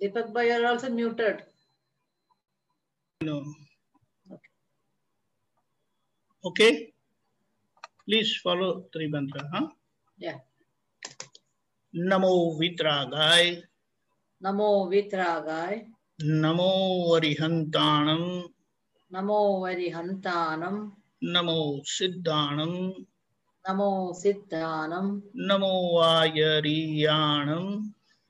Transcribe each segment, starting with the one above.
Deepak bhai, you are also muted. No. Okay. Please follow Trimantra. Huh? Yeah. Namo Vitragay. Namo Vitragay. Namo Varihantanam. Namo Varihantanam. Namo Siddhanam. Namo Siddhanam. Namo Vayariyanam.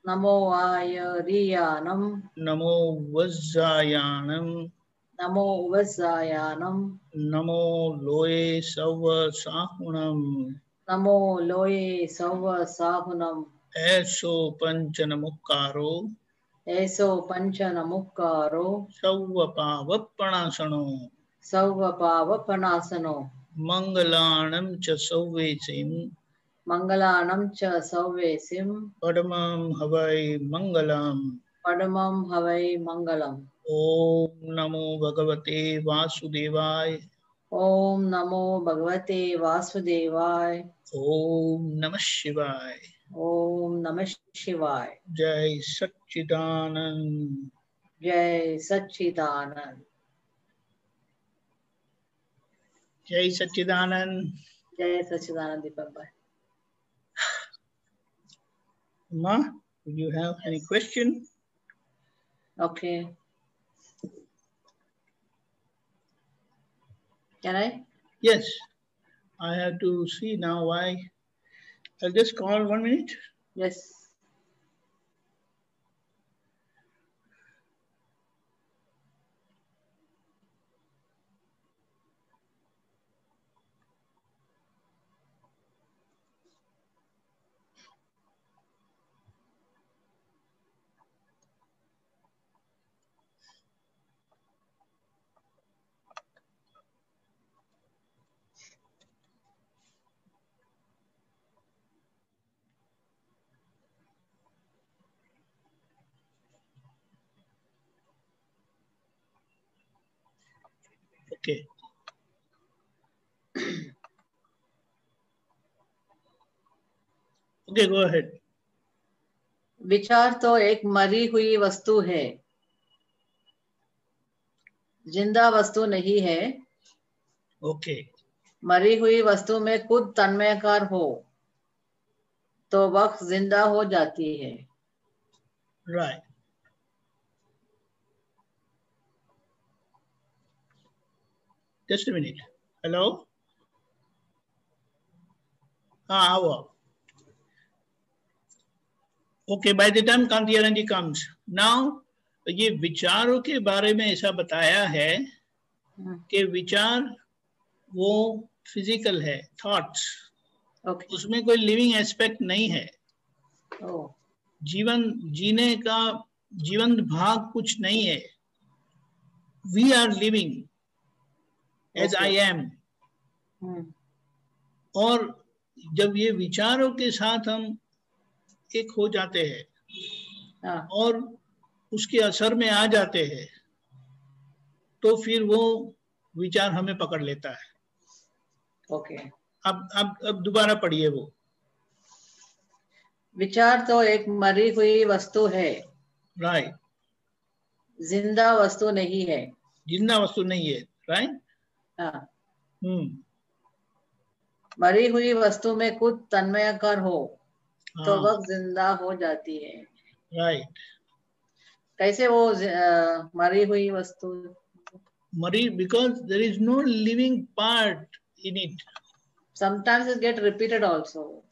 Namo Ayariyanam. Namo Vajjayanam. Namo Vasayanam. Namo Loe Sava Sahunam. Namo Loye Sauva Sahunam. Eso Panchanamukkaro. Eso Panchanamukkaro. Sauva Pavapanasano. Sauva Pavapanasano. Mangalanam cha Sauvesim. Mangalanam cha Sauvesim. Padamam Havai Mangalam. Padamam Havai Mangalam. Om Namo Bhagavate Vasudevaya. Om Namo Bhagavate Vasudevaya. Om Namah Shivaya. Om Namah Shivaya. Jai Satchidanand. Jai Satchidanand. Jai Satchidanand. Jai Satchidanand Deepak bhai. Ma, do you have any question? Okay. Can I? Yes. I have to see now why. I'll just call 1 minute. Yes. Okay. Okay, go ahead. विचार तो एक मरी हुई वस्तु है, जिंदा वस्तु नहीं है। Okay. मरी हुई वस्तु में खुद तन्मयकार हो तो वक्त जिंदा हो जाती है। Right. Just a minute. Hello? Wow. Okay, by the time Kantiyaranji comes. Now, ये विचारों के बारे में ऐसा बताया है कि विचार वो फिजिकल है, थॉट्स। Okay. उसमें कोई लिविंग एस्पेक्ट नहीं है। Oh. जीवन जीने का जीवन भाग कुछ नहीं है। We are living as I am. और जब ये विचारों के साथ हम एक हो जाते हैं और उसके असर में आ जाते हैं तो फिर वो विचार हमें पकड़ लेता है। ओके। अब दोबारा पढ़िए वो। विचार तो एक मरी हुई वस्तु है। राइट। जिंदा वस्तु नहीं है। जिंदा वस्तु नहीं है। राइट। हाँ। मरी हुई वस्तु में खुद तन्मयकर हो तो वक्त जिंदा हो जाती है। राइट। कैसे वो मरी हुई वस्तु? मरी because there is no living part in it. Sometimes it get repeated also.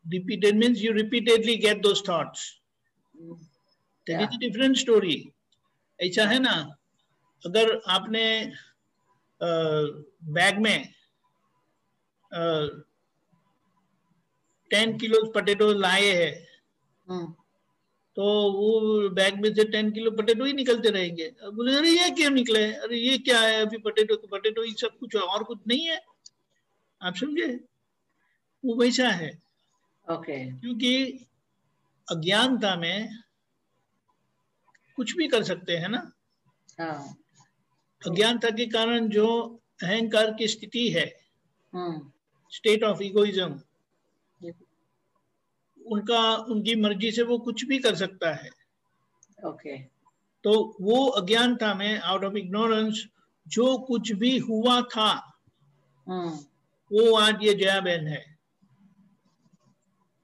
Repeated means you repeatedly get those thoughts. That is a different story. ऐसा है ना, अगर आपने बैग में 10 किलो पोटैटो लाए हैं तो वो बैग में से 10 किलो पोटैटो ही निकलते रहेंगे। बोले अरे ये क्या निकले, अरे ये क्या है, अभी पोटैटो ही सब कुछ और कुछ नहीं है। आप समझे? वो वैसा है। ओके। क्योंकि अज्ञानता में कुछ भी कर सकते हैं ना। हाँ। अज्ञानता के कारण जो अहंकार की स्थिति है, स्टेट ऑफ इगोइज्म, उनकी मर्जी से वो कुछ भी कर सकता है। ओके तो वो अज्ञानता में, आउट ऑफ इग्नोरेंस, जो कुछ भी हुआ था वो आज ये जया बहन है।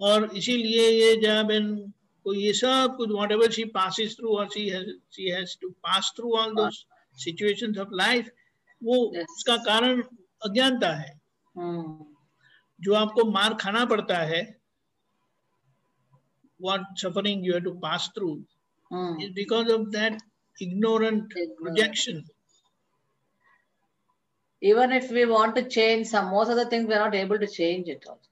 और इसीलिए ये जया बहन को ये सब कुछ, whatever she passes through और she has to pass through all those situations of life, वो उसका कारण अज्ञानता है। जो आपको मार खाना पड़ता है, what suffering you have to pass through is because of that ignorant projection. Even if we want to change most of the things, we are not able to change it also.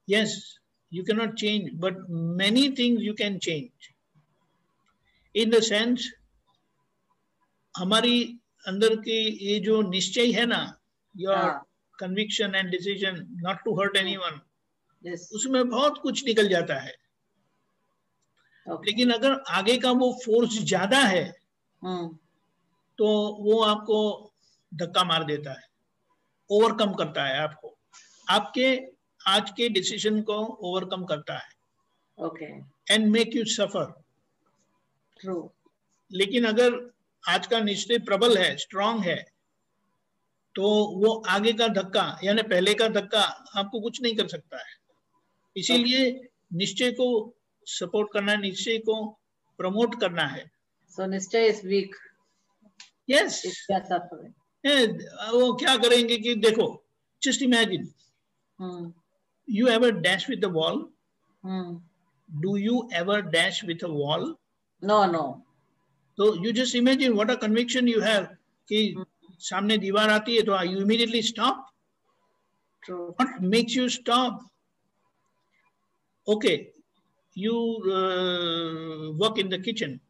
Yes, you cannot change, but many things you can change. In the sense, हमारी अंदर की ये जो निश्चय है ना, your conviction and decision not to hurt anyone, उसमें बहुत कुछ निकल जाता है। लेकिन अगर आगे का वो फोर्स ज्यादा है तो वो आपको धक्का मार देता है, ओवरकम करता है आपको, आपके आज के डिसीजन को ओवरकम करता है। Okay and make you suffer. True. लेकिन अगर आज का निश्चय प्रबल है, स्ट्रांग है, तो वो आगे का धक्का यानी पहले का धक्का आपको कुछ नहीं कर सकता है। इसीलिए निश्चय को सपोर्ट करना, निश्चय को प्रमोट करना है। So निश्चय is weak. Yes. वो क्या करेंगे कि देखो, just imagine, you ever dash with the wall? Do you ever dash with a wall? No, no. So you just imagine what a conviction you have कि सामने दीवार आती है तो you immediately stop. True. What makes you stop? Okay. You work in the kitchen.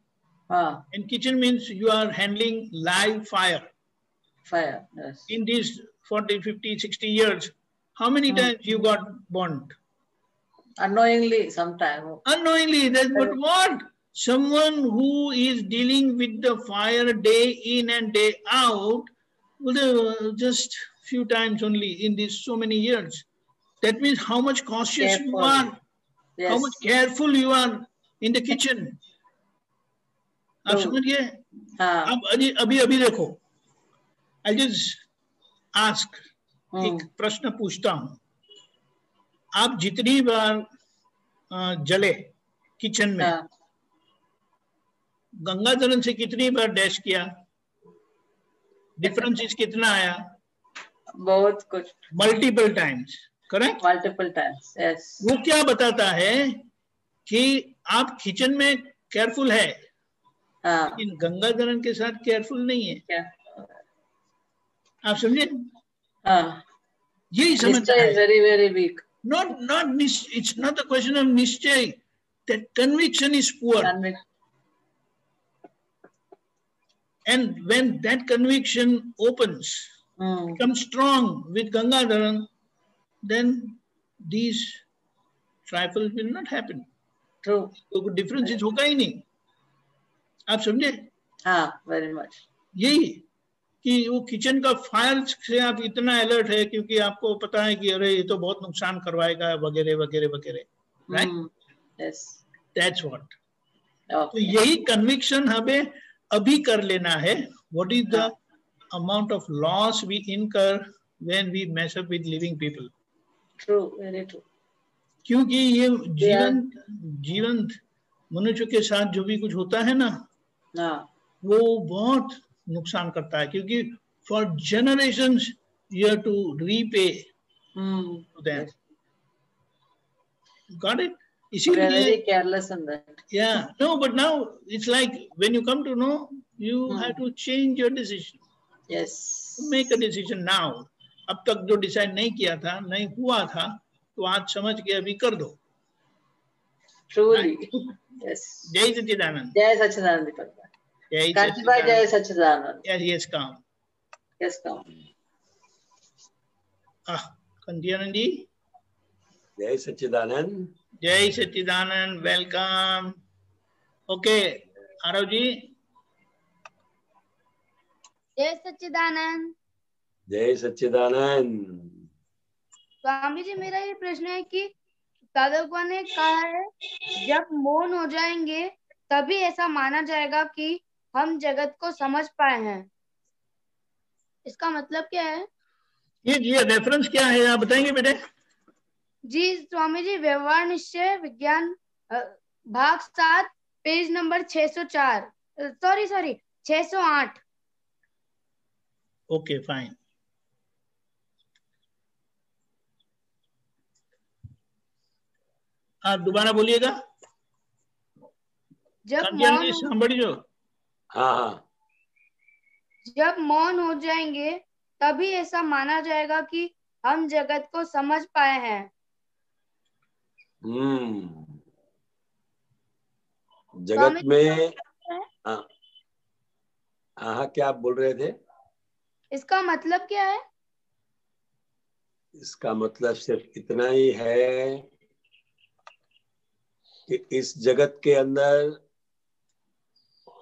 And kitchen means you are handling live fire. Fire, yes. In these 40, 50, 60 years, how many times you got burnt? Unknowingly, sometimes. Unknowingly, but what? Someone who is dealing with the fire day in and day out, just few times only in these so many years. That means how much cautious you are. Yes. How much careful you are in the kitchen. आप समझिए? अब अभी देखो, I just ask, एक प्रश्न पूछता हूँ, आप जितनी बार जले किचन में, गंगाजल से कितनी बार डैश किया, डिफरेंस कितना आया? बहुत कुछ। Multiple times, correct? Multiple times, yes. वो क्या बताता है कि आप किचन में केयरफुल है, लेकिन गंगाधरन के साथ केयरफुल नहीं है। आप समझे? यही समझना है। Very, very weak. It's not the question of निश्चय. That conviction is poor. And when that conviction opens, becomes strong with Gangadharan, then these trifles will not happen. True. तो difference होगा ही नहीं। आप समझे? हाँ, very much. यही कि वो किचन का फायर से आप इतना अलर्ट है क्योंकि आपको पता है कि अरे ये तो बहुत नुकसान करवाएगा वगैरह वगैरह वगैरह, राइट? Yes. That's what. तो यही कन्विक्शन हमें अभी कर लेना है। What is the amount of loss we incur when we mess up with living people? True, very true. क्योंकि ये जीवंत मनुष्य के साथ जो भी कुछ होता है ना, वो बहुत नुकसान करता है, क्योंकि for generations you have to repay to them. Got it? इसीलिए very careless in that. Yeah, no, but now it's like when you come to know, you have to change your decision. Yes. Make a decision now. अब तक जो decide नहीं किया था, नहीं हुआ था, तो आज समझ के अभी कर दो। Truly. Yes. जय सच्चिदानंद। जय सच्चिदानंद दीपक भाई। कांति भाई जय सच्चिदानंद। Yes, come. Yes, come. कांति आनंद जी। जय सच्चिदानंद। जय सच्चिदानंद, वेलकम। ओके, आरव जी। जय सच्चिदानंद। जय सच्चिदानंद। स्वामी जी, मेरा ये प्रश्न है कि दादा ने कहा है जब मौन हो जाएंगे तभी ऐसा माना जाएगा कि हम जगत को समझ पाए हैं। इसका मतलब क्या है? ये रेफरेंस क्या है आप बताएंगे बेटे? जी स्वामी जी, व्यवहार निश्चय विज्ञान भाग 7 page number 604, sorry 608। Okay fine. आप दोबारा बोलिएगा। जब मौन somebody जो हाँ हाँ, जब मौन हो जाएंगे तभी ऐसा माना जाएगा कि हम जगत को समझ पाए हैं। जगत में है? हाँ हाँ, क्या आप बोल रहे थे? इसका मतलब क्या है? इसका मतलब सिर्फ इतना ही है कि इस जगत के अंदर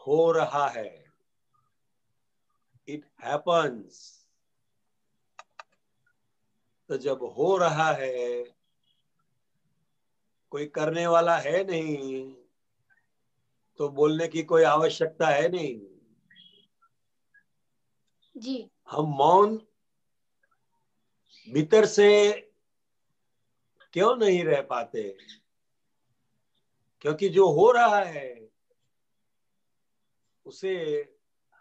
हो रहा है, इट हैपन्स। तो जब हो रहा है, कोई करने वाला है नहीं, तो बोलने की कोई आवश्यकता है नहीं। जी। हम मौन भीतर से क्यों नहीं रह पाते? क्योंकि जो हो रहा है उसे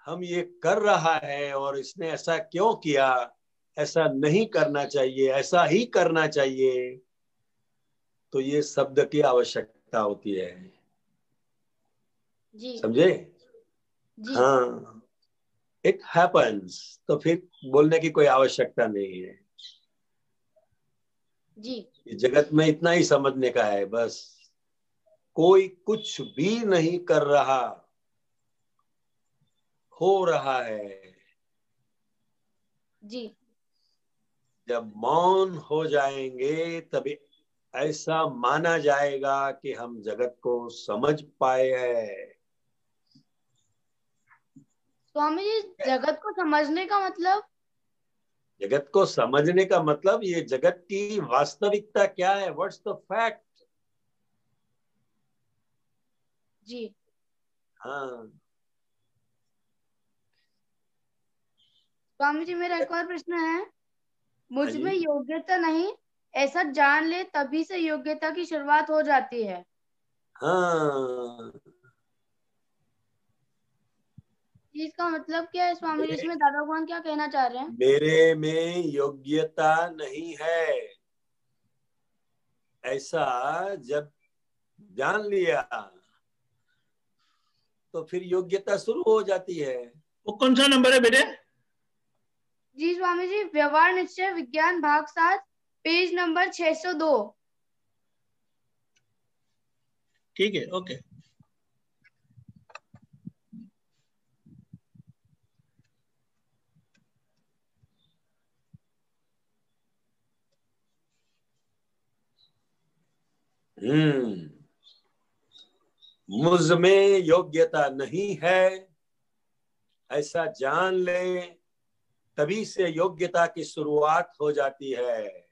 हम ये कर रहा है, और इसने ऐसा क्यों किया, ऐसा नहीं करना चाहिए, ऐसा ही करना चाहिए, तो ये शब्द की आवश्यकता होती है। जी। समझे? जी। हाँ, इट हैपन्स, तो फिर बोलने की कोई आवश्यकता नहीं है। जी। जगत में इतना ही समझने का है बस। कोई कुछ भी नहीं कर रहा, हो रहा है। जी। जब मौन हो जाएंगे तभी ऐसा माना जाएगा कि हम जगत को समझ पाए हैं। स्वामी जी, जगत को समझने का मतलब? जगत को समझने का मतलब ये जगत की वास्तविकता क्या है, व्हाट्स द फैक्ट। जी। हाँ, स्वामी जी, मेरा एक और प्रश्न है। मुझ जी। में योग्यता नहीं, ऐसा जान ले तभी से योग्यता की शुरुआत हो जाती है। हाँ, इसका मतलब क्या है स्वामी जी? इसमें दादा भगवान क्या कहना चाह रहे हैं? मेरे में योग्यता नहीं है, ऐसा जब जान लिया तो फिर योग्यता शुरू हो जाती है। वो कौन सा नंबर है बेटे? जी स्वामी जी, व्यवहार निश्चय विज्ञान भाग 7 पेज नंबर 602। ठीक है, ओके। मुझ में योग्यता नहीं है, ऐसा जान ले तभी से योग्यता की शुरुआत हो जाती है।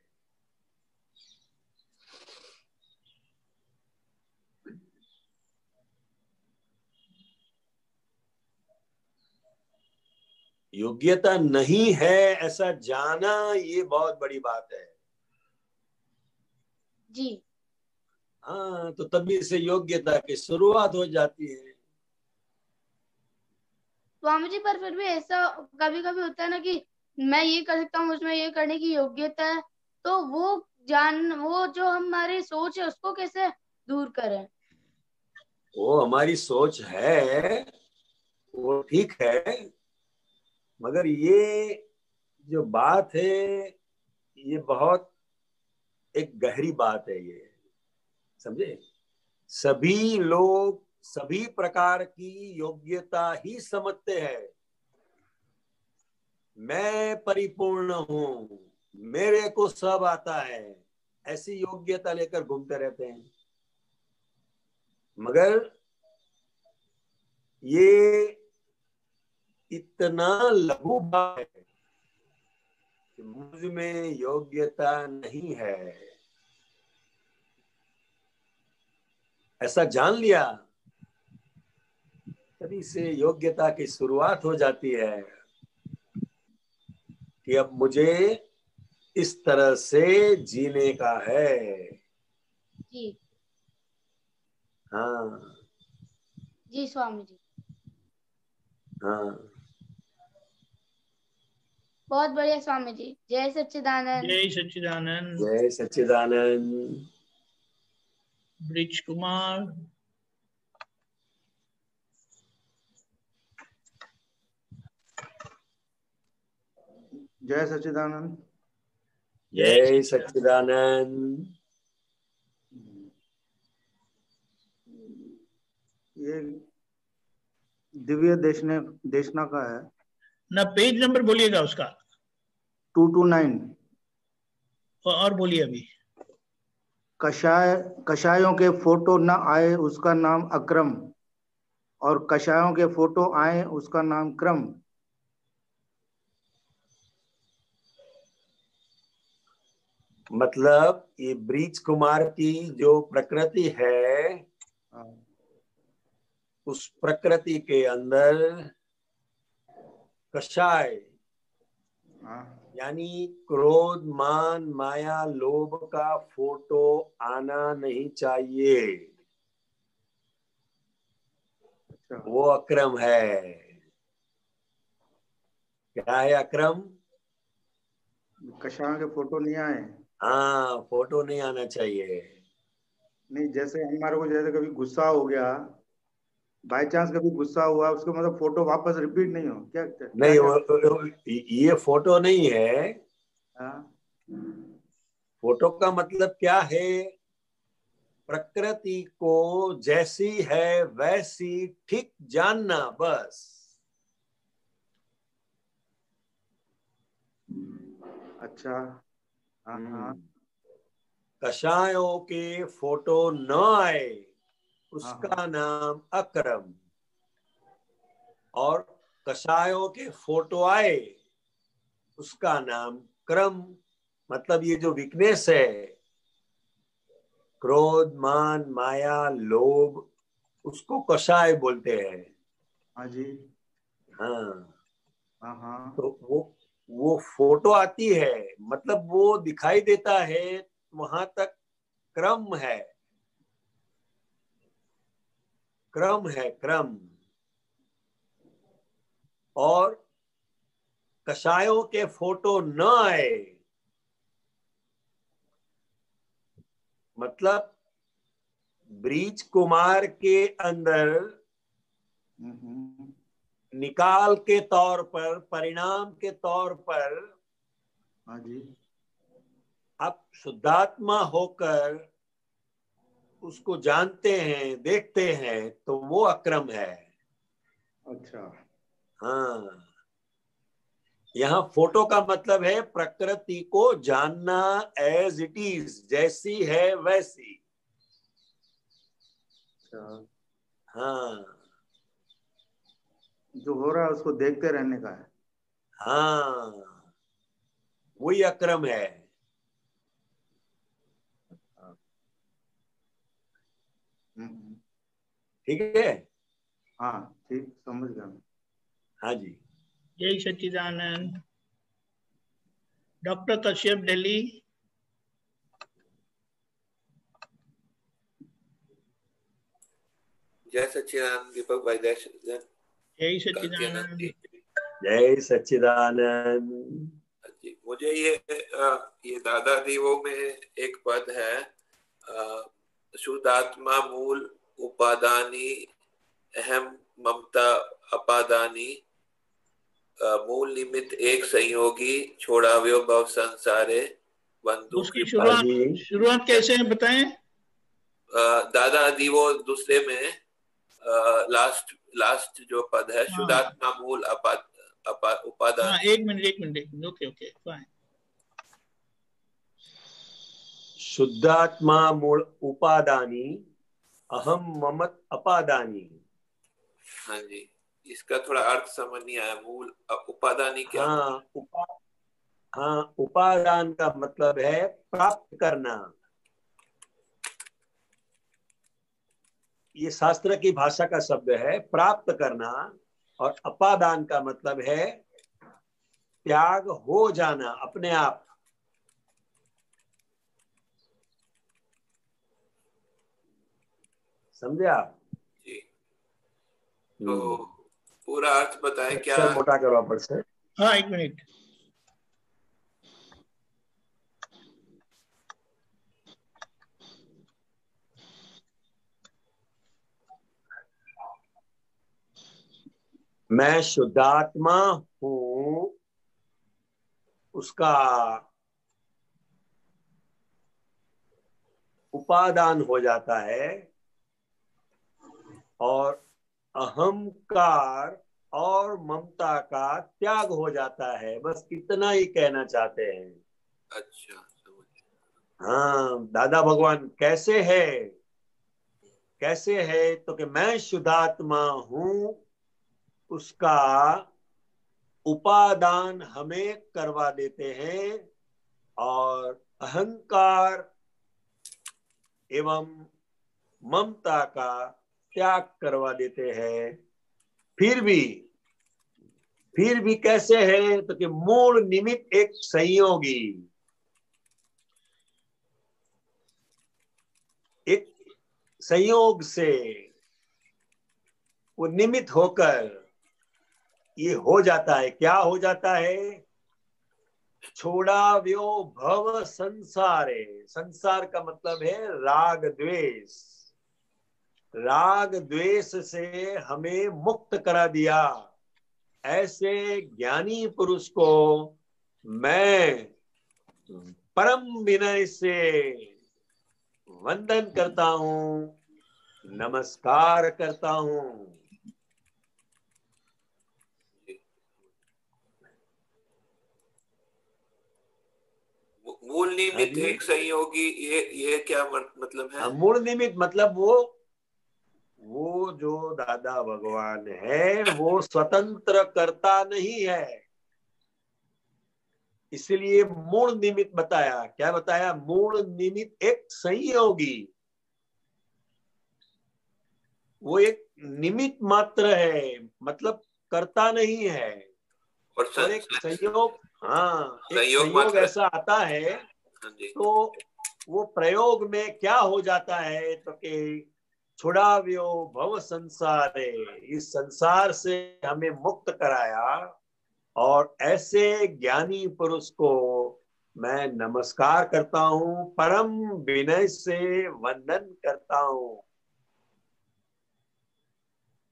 योग्यता नहीं है ऐसा जाना, ये बहुत बड़ी बात है। जी। हाँ, तो तभी से योग्यता की शुरुआत हो जाती है। स्वामी जी, पर फिर भी ऐसा कभी कभी होता है ना कि मैं ये कर सकता हूँ, उसमें ये करने की योग्यता है, तो वो जो हमारी सोच है उसको कैसे दूर करें? वो हमारी सोच है, वो ठीक है, मगर ये जो बात है ये बहुत एक गहरी बात है ये। समझे? सभी लोग सभी प्रकार की योग्यता ही समझते हैं। मैं परिपूर्ण हूं, मेरे को सब आता है, ऐसी योग्यता लेकर घूमते रहते हैं। मगर ये इतना लघु भाव है कि मुझ में योग्यता नहीं है, ऐसा जान लिया तभी से योग्यता की शुरुआत हो जाती है कि अब मुझे इस तरह से जीने का है। जी हाँ जी स्वामी जी, हाँ। बहुत बढ़िया स्वामी जी। जय सच्चिदानंद। जय सच्चिदानंद। जय सच्चिदानंद। ब्रिज कुमार। जय सच्चिदानंद। जय सच्चिदानंद। ये दिव्य देशना का है ना, पेज नंबर बोलिएगा उसका। 229। और बोलिए अभी। कषायों के फोटो न आए उसका नाम अक्रम, और कषायों के फोटो आए उसका नाम क्रम। मतलब ये ब्रिज कुमार की जो प्रकृति है, उस प्रकृति के अंदर कषाय यानी क्रोध, मान, माया, लोभ का फोटो आना नहीं चाहिए। वो अक्रम है। क्या है अक्रम? कषायों के फोटो नहीं आए। हाँ, फोटो नहीं आना चाहिए। नहीं, जैसे हमारे को जैसे कभी गुस्सा हो गया, बाय चांस कभी गुस्सा हुआ, उसका मतलब फोटो वापस रिपीट नहीं हो क्या? नहीं, ये फोटो नहीं है। हाँ? फोटो का मतलब क्या है? प्रकृति को जैसी है वैसी ठीक जानना, बस। अच्छा। हाँ। कषायों के फोटो न आए उसका नाम अक्रम, और कषायों के फोटो आए उसका नाम क्रम। मतलब ये जो वीकनेस है, क्रोध, मान, माया, लोभ, उसको कषाय बोलते हैं। हाँ जी। हाँ। हाँ। तो वो फोटो आती है, मतलब वो दिखाई देता है, वहां तक क्रम है। क्रम है, क्रम। और कषायों के फोटो न आए मतलब ब्रिज कुमार के अंदर निकाल के तौर पर, परिणाम के तौर पर, हाँ जी, आप शुद्धात्मा होकर उसको जानते हैं, देखते हैं, तो वो अक्रम है। अच्छा। हाँ, यहाँ फोटो का मतलब है प्रकृति को जानना एज इट इज, जैसी है वैसी। अच्छा, हाँ। जो हो रहा है उसको देखते रहने का है। हाँ, वही अक्रम है। ठीक है। हाँ ठीक, समझ गया। हाँ जी। जय सच्चिदानंद। डॉक्टर कश्यप, दिल्ली। जय सच्चिदानंद दीपक भाई। जय जय सच्चिदानंद। जय सच्चिदानंद। मुझे ये दादा दीवों में एक पद है, शुद्धात्मा मूल उपादानी अहम ममता अपादानी, मूल निमित्त एक संयोगी छोड़ाव्यो भव संसारे बंधु उसकी शुरुआत कैसे है बताएं? दादा दीवो दूसरे में लास्ट जो पद है, शुद्धात्मा मूल उपादान। एक मिनट। Okay fine. शुद्धात्मा मूल उपादानी अहम ममत अपादानी। हाँ जी, इसका थोड़ा अर्थ समझ नहीं आया। मूल उपादानी क्या? हाँ, उपादान का मतलब है प्राप्त करना। ये शास्त्र की भाषा का शब्द है, प्राप्त करना, और अपादान का मतलब है त्याग हो जाना अपने आप। समझे आप? जी। तो पूरा अर्थ बताए क्या? सर मोटा करो वापस से। हाँ, 1 मिनट। मैं शुद्धात्मा हूं, उसका उपादान हो जाता है, और अहंकार और ममता का त्याग हो जाता है। बस इतना ही कहना चाहते हैं। अच्छा, हाँ, दादा भगवान कैसे है? कैसे है तो कि मैं शुद्धात्मा हूं, उसका उपादान हमें करवा देते हैं, और अहंकार एवं ममता का त्याग करवा देते हैं। फिर भी कैसे है तो कि मूल निमित्त एक संयोगी, एक संयोग से वो निमित्त होकर ये हो जाता है। क्या हो जाता है? छोड़ाव्यो भव संसारे। संसार का मतलब है राग द्वेष। राग द्वेष से हमें मुक्त करा दिया। ऐसे ज्ञानी पुरुष को मैं परम विनय से वंदन करता हूं, नमस्कार करता हूं। मूल निमित्त एक संयोगी, ये क्या मतलब है? मूल निमित्त मतलब वो जो दादा भगवान है वो स्वतंत्र करता नहीं है, इसलिए मूल निमित्त बताया। क्या बताया? मूल निमित्त एक संयोगी, वो एक निमित्त मात्र है, मतलब करता नहीं है। और एक संयोग, हाँ, एक संयोग ऐसा आता है तो वो प्रयोग में क्या हो जाता है तो कि छुड़ाव्यो भव संसारे, इस संसार से हमें मुक्त कराया। और ऐसे ज्ञानी पुरुष को मैं नमस्कार करता हूं, परम विनय से वंदन करता हूं।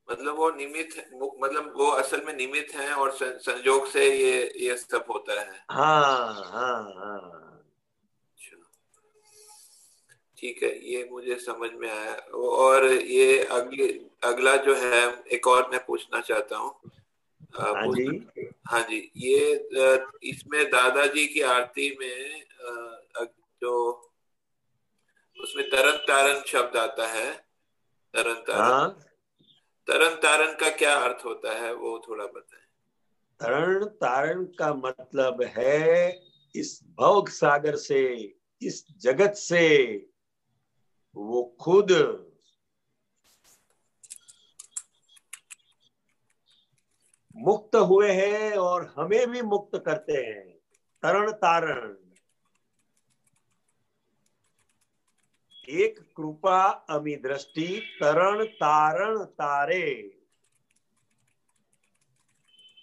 मतलब वो निमित्त, मतलब वो असल में निमित्त हैं और संयोग से ये सब होता है। हाँ हाँ हाँ, ठीक है, ये मुझे समझ में आया। और ये अगला जो है, एक और मैं पूछना चाहता हूँ। हाँ जी, हाँ जी, ये इसमें दादाजी की आरती में जो उसमें तरन तारन शब्द आता है, तरन तारन, हाँ। तरन तारन का क्या अर्थ होता है वो थोड़ा बताएं। तरण तारण का मतलब है इस भव सागर से, इस जगत से वो खुद मुक्त हुए हैं और हमें भी मुक्त करते हैं। तरण तारण, एक कृपा अमी दृष्टि, तरण तारण तारे,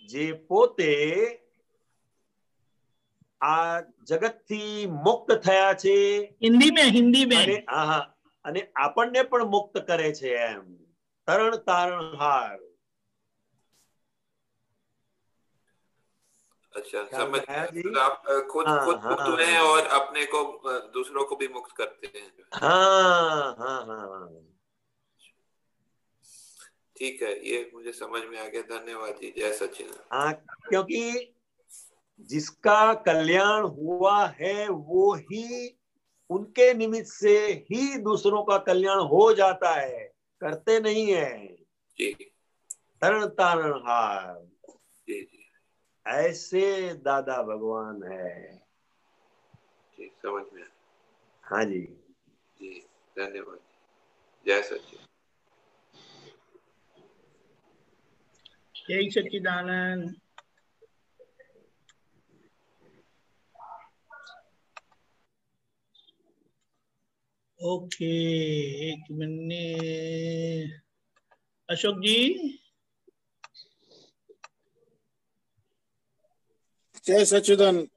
जे पोते આ જગતથી મુક્ત થયા છે, हिंदी में અને આપણને પણ મુક્ત કરે છે એમ। તરણ તારણહાર। अच्छा, समझ गया। तो आप खुद मुक्त हुए हैं और अपने को, दूसरों को भी मुक्त करते हैं। हाँ हाँ हाँ, ठीक है, ये मुझे समझ में आ गया। धन्यवाद जी, जय सच्चिदानंद। हाँ, क्योंकि जिसका कल्याण हुआ है वो ही, उनके निमित्त से ही दूसरों का कल्याण हो जाता है, करते नहीं है। जी, तरण तारणहार, जी जी, ऐसे दादा भगवान है। जी, समझ में। हाँ जी जी, धन्यवाद। जय सच्चिदानंद। जय सच्चिदानंद। ओके, एक मिनट। अशोक जी। जय सच्चिदानंद।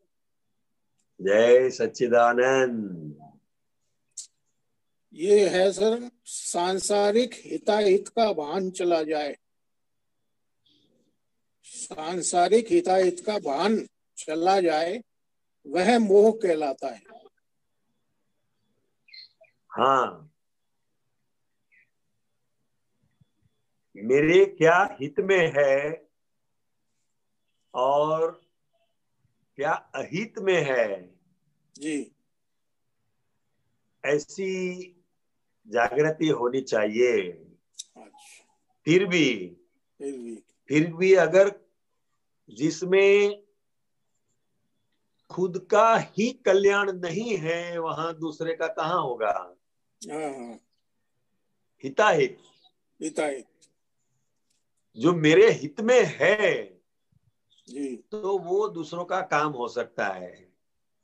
जय सच्चिदानंद। ये है सर, सांसारिक हिताहित का भान चला जाए। सांसारिक हिताहित का भान चला जाए, वह मोह कहलाता है। हाँ, मेरे क्या हित में है और क्या अहित में है जी, ऐसी जागृति होनी चाहिए। अच्छा, फिर भी अगर जिसमें खुद का ही कल्याण नहीं है, वहां दूसरे का कहाँ होगा। हाँ, हिताहित, हिताहित जो मेरे हित में है जी, तो वो दूसरों का काम हो सकता है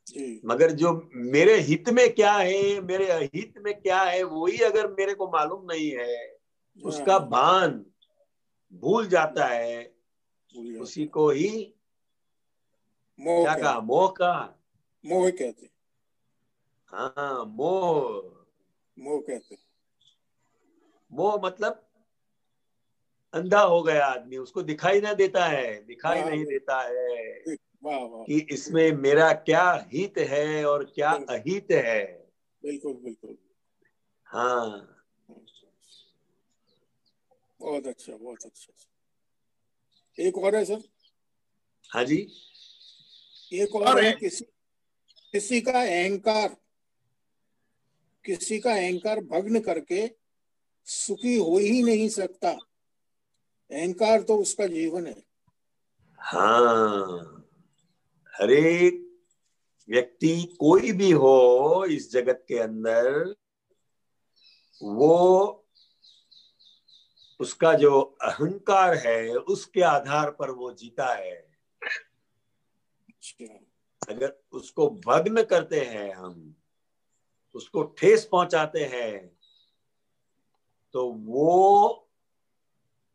जी, मगर जो मेरे हित में क्या है, मेरे अहित में क्या है, वही अगर मेरे को मालूम नहीं है, उसका भान भूल जाता है, उसी को ही क्या कहा, मोह का, मोह कहते। हाँ, मोह कहते। मोह मतलब अंधा हो गया आदमी, उसको दिखाई नहीं देता है कि इसमें मेरा क्या हित है और क्या अहित है। बिल्कुल बिल्कुल। हाँ, बहुत अच्छा, बहुत अच्छा। एक और है सर। हाँ जी, एक और है, किसी का अहंकार भग्न करके सुखी हो ही नहीं सकता। अहंकार तो उसका जीवन है। हाँ, हर एक व्यक्ति कोई भी हो इस जगत के अंदर, वो उसका जो अहंकार है उसके आधार पर वो जीता है। अगर उसको भग्न करते हैं, हम उसको ठेस पहुंचाते हैं, तो वो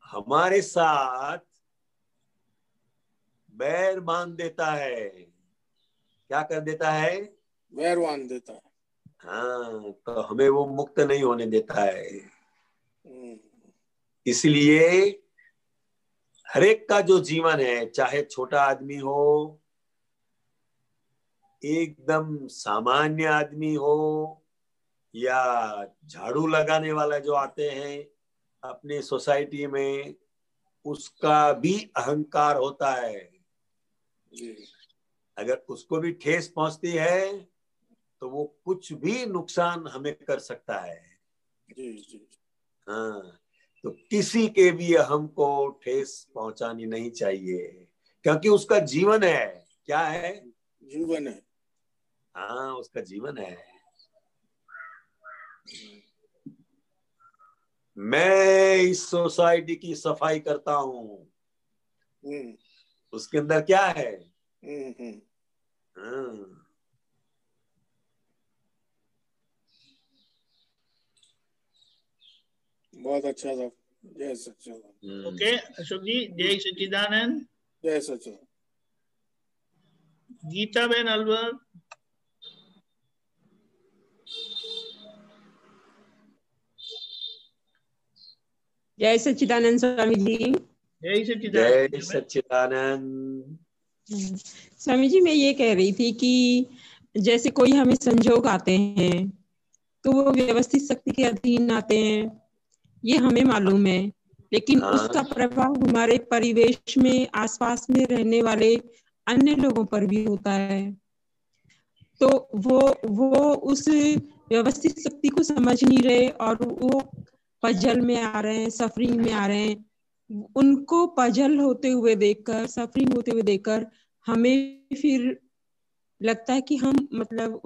हमारे साथ बैर बांध देता है। क्या कर देता है? बैर बांध देता है। हाँ, तो हमें वो मुक्त नहीं होने देता है। इसलिए हर एक का जो जीवन है, चाहे छोटा आदमी हो, एकदम सामान्य आदमी हो, या झाड़ू लगाने वाला जो आते हैं अपनी सोसाइटी में, उसका भी अहंकार होता है। अगर उसको भी ठेस पहुंचती है तो वो कुछ भी नुकसान हमें कर सकता है। हाँ, तो किसी के भी अहम को ठेस पहुंचानी नहीं चाहिए, क्योंकि उसका जीवन है। क्या है? जीवन है। हाँ, उसका जीवन है। मैं इस सोसाइटी की सफाई करता हूँ, उसके अंदर क्या है? बहुत अच्छा था। जय सच्चिदानंद। ओके अशोक जी, जय सच्चिदानंद। जय सच्चिदानंद। गीता बेन अलवर। जय सच्चिदानंद स्वामी जी। जय सच्चिदानंद। जय सच्चिदानंद। स्वामी जी, मैं ये कह रही थी कि जैसे कोई हमें संजोग आते हैं तो वो व्यवस्थित शक्ति के अधीन आते हैं, ये हमें मालूम है, लेकिन उसका प्रभाव हमारे परिवेश में, आसपास में रहने वाले अन्य लोगों पर भी होता है। तो वो उस व्यवस्थित शक्ति को समझ नहीं रहे और वो पजल में आ रहे हैं, सफरिंग में आ रहे हैं। उनको पजल होते हुए देखकर, सफरिंग होते हुए देखकर हमें फिर लगता है कि हम मतलब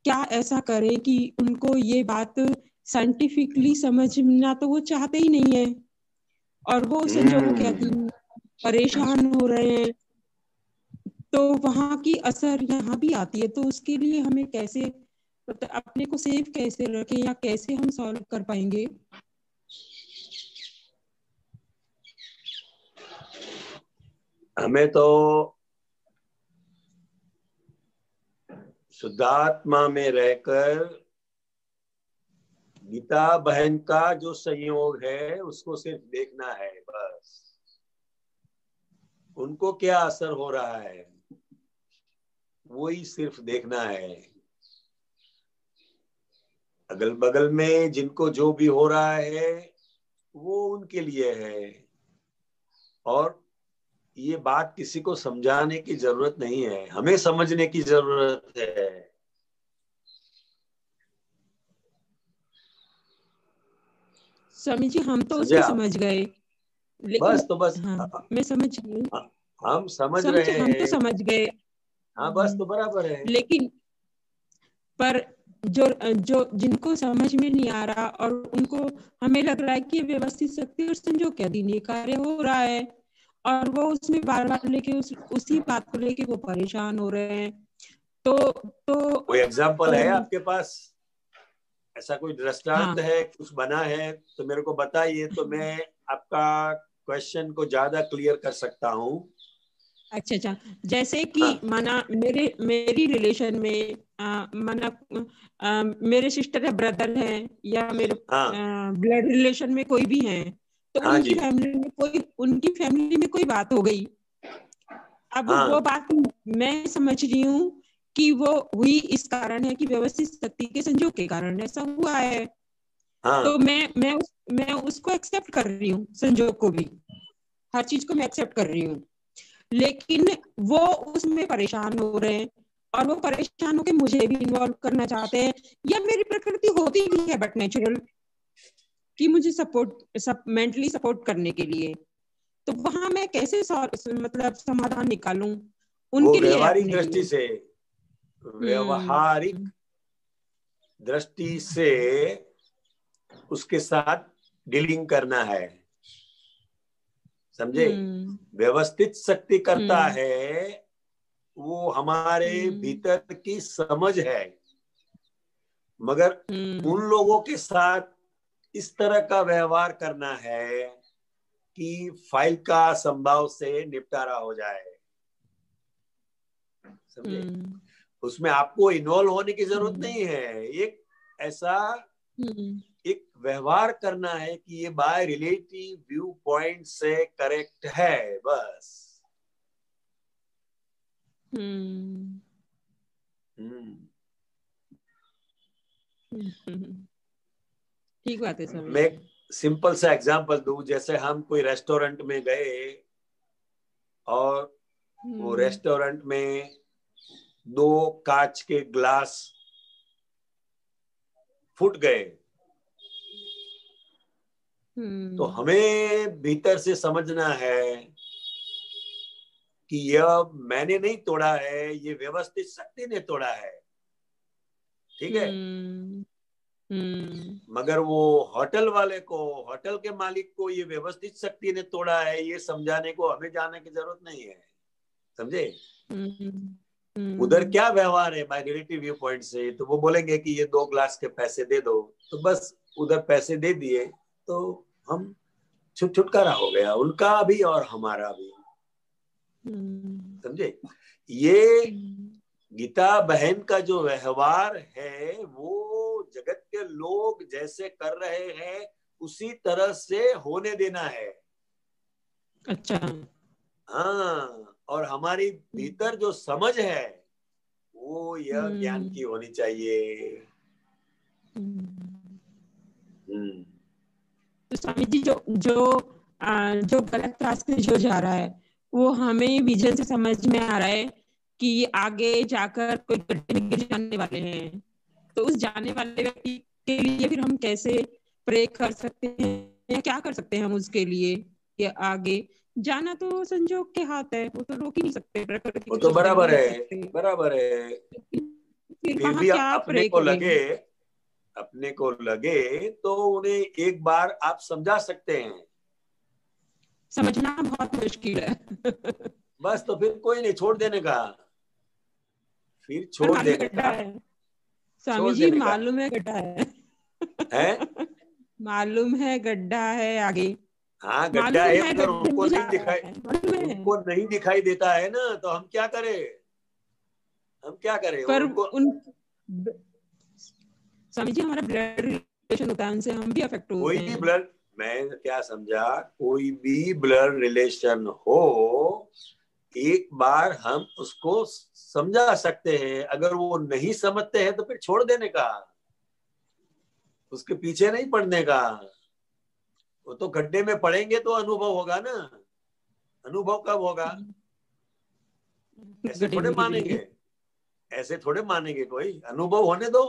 क्या ऐसा करें कि उनको ये बात साइंटिफिकली समझना तो वो चाहते ही नहीं है, और वो संजोगों के अधीन परेशान हो रहे हैं, तो वहां की असर यहाँ भी आती है। तो उसके लिए हमें कैसे अपने को सेफ कैसे रखें या कैसे हम सॉल्व कर पाएंगे? हमें तो शुद्धात्मा में रहकर गीता बहन का जो संयोग है उसको सिर्फ देखना है बस। उनको क्या असर हो रहा है वही सिर्फ देखना है। अगल बगल में जिनको जो भी हो रहा है वो उनके लिए है, और ये बात किसी को समझाने की जरूरत नहीं है, हमें समझने की जरूरत है। स्वामी जी हम तो उसको समझ गए, लेकिन बस तो बस हाँ मैं समझ गई, हम समझ रहे हम हैं, तो समझ गए। हाँ बस तो बराबर है। लेकिन पर जो जिनको समझ में नहीं आ रहा और उनको हमें लग रहा है कि व्यवस्थित शक्ति और संजोग के अधीन ये कार्य हो रहा है, और वो उसमें बार बार लेके उसी बात को लेके वो परेशान हो रहे हैं। तो कोई एग्जाम्पल है आपके पास? ऐसा कोई दृष्टांत है, कुछ बना है तो मेरे को बताइए, तो मैं आपका क्वेश्चन को ज्यादा क्लियर कर सकता हूँ। अच्छा, जैसे कि माना मेरी रिलेशन में माना मेरे सिस्टर या ब्रदर हैं या मेरे ब्लड रिलेशन में कोई भी हैं, तो उनकी फैमिली में कोई बात हो गई। अब वो बात मैं समझ रही हूँ कि वो हुई इस कारण है कि व्यवस्थित शक्ति के संजोग के कारण ऐसा हुआ है। तो मैं उसको एक्सेप्ट कर रही हूँ, संजोग को भी, हर चीज को मैं एक्सेप्ट कर रही हूँ। लेकिन वो उसमें परेशान हो रहे हैं और वो परेशान होकर मुझे भी इन्वॉल्व करना चाहते हैं, या मेरी प्रकृति होती भी है बट नेचुरल कि मुझे मेंटली सपोर्ट करने के लिए। तो वहां मैं कैसे मतलब समाधान निकालूं उनके लिए? व्यवहारिक दृष्टि से, व्यवहारिक दृष्टि से उसके साथ डीलिंग करना है, समझे? व्यवस्थित शक्ति करता है वो हमारे भीतर की समझ है, मगर उन लोगों के साथ इस तरह का व्यवहार करना है कि फाइल का संभाव से निपटारा हो जाए, समझे? उसमें आपको इन्वॉल्व होने की जरूरत नहीं है। एक ऐसा एक व्यवहार करना है कि ये बाय रिलेटिव व्यू पॉइंट से करेक्ट है, बस। ठीक बात है सर। मैं सिंपल सा एग्जांपल दूं, जैसे हम कोई रेस्टोरेंट में गए और वो रेस्टोरेंट में 2 कांच के ग्लास फूट गए, तो हमें भीतर से समझना है कि यह मैंने नहीं तोड़ा है, ये व्यवस्थित शक्ति ने तोड़ा है, ठीक है? मगर वो होटल वाले को, होटल के मालिक को ये व्यवस्थित शक्ति ने तोड़ा है, ये समझाने को हमें जाने की जरूरत नहीं है, समझे? उधर क्या व्यवहार है बाय रिलेटिव व्यू पॉइंट से, तो वो बोलेंगे कि ये 2 ग्लास के पैसे दे दो, तो बस उधर पैसे दे दिए तो हम छुटकारा हो गया, उनका भी और हमारा भी, समझे? ये गीता बहन का जो व्यवहार है वो जगत के लोग जैसे कर रहे हैं उसी तरह से होने देना है। अच्छा, हाँ, और हमारी भीतर जो समझ है वो यह ज्ञान की होनी चाहिए। तो स्वामी जी जो गलत रास्ते जो जा रहा है वो हमें विजन से समझ में आ रहा है कि आगे जाकर कोई गड्ढे में गिर जाने वाले हैं, तो उस जाने वाले व्यक्ति के लिए फिर हम कैसे प्रे कर सकते हैं या क्या कर सकते हैं हम उसके लिए? कि आगे जाना तो संजोग के हाथ है, वो तो रोक ही नहीं सकते, प्रकृति वो तो बराबर है, बराबर है। फिर भी अपने को लगे तो उन्हें एक बार आप समझा सकते हैं। समझना बहुत मुश्किल है। बस तो फिर कोई नहीं, छोड़ देने का, फिर पर छोड़ मालूम देने गड्ढा का, है स्वामी छोड़ जी, देने का मालूम है गड्ढा है। मालूम है गड्ढा है आगे, हाँ गड्ढा मालूम है, है मगर गड्ढे उनको में जा नहीं रहा दिखाई, है, मालूम है। उनको नहीं दिखाई देता है ना, तो हम क्या करें, हम क्या करें पर उनको। उन स्वामी जी हमारा ब्लड रिलेशन होता है उनसे, हम भी अफेक्ट कोई होते भी हैं। ब्लड, मैं क्या समझा, कोई भी ब्लड रिलेशन हो, एक बार हम उसको समझा सकते हैं, अगर वो नहीं समझते हैं तो फिर छोड़ देने का, उसके पीछे नहीं पड़ने का। वो तो गड्ढे में पड़ेंगे तो अनुभव होगा ना, अनुभव कब होगा, ऐसे गड्ढे थोड़े में गिरेंगे। मानेंगे, ऐसे थोड़े मानेंगे, कोई अनुभव होने दो।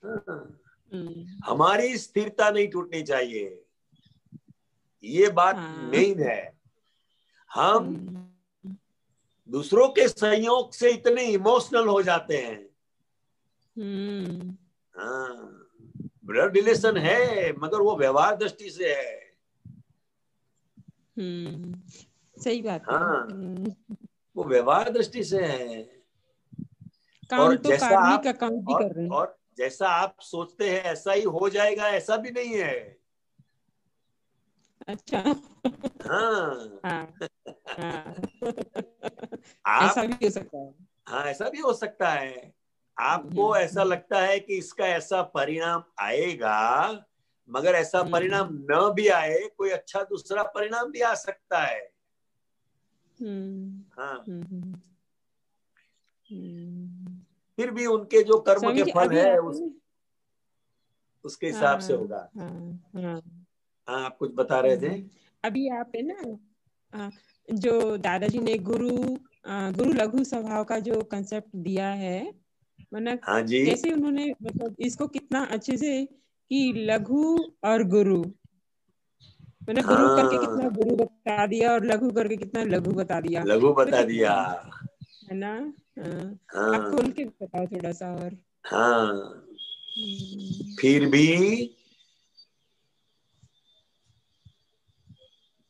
हाँ। हमारी स्थिरता नहीं टूटनी चाहिए, ये बात हाँ। मेन है। हम दूसरों के संयोग से इतने इमोशनल हो जाते हैं। हाँ, ब्लड रिलेशन है मगर वो व्यवहार दृष्टि से है। सही बात है। हाँ, वो व्यवहार दृष्टि से है। काम तो कार्मिक अकाउंट भी कर रहे हैं। और जैसा आप सोचते हैं ऐसा ही हो जाएगा, ऐसा भी नहीं है। अच्छा। हाँ, हाँ। आप, ऐसा भी हो सकता है। हाँ ऐसा भी हो सकता है। आपको ऐसा लगता है कि इसका ऐसा परिणाम आएगा, मगर ऐसा परिणाम न भी आए, कोई अच्छा दूसरा परिणाम भी आ सकता है। हाँ, फिर भी उनके जो कर्म के फल है उसके हिसाब से होगा। हाँ, आप कुछ बता रहे थे। अभी आप है ना, जो दादाजी ने गुरु लघु स्वभाव का जो कंसेप्ट दिया है, मतलब हाँ जी, कैसे उन्होंने मतलब इसको कितना अच्छे से कि लघु और गुरु, मैंने गुरु करके कितना गुरु बता दिया और लघु करके कितना लघु बता दिया, लघु बता दिया है ना। हाँ, आप खोल के बताओ थोड़ा सा और। हाँ, फिर भी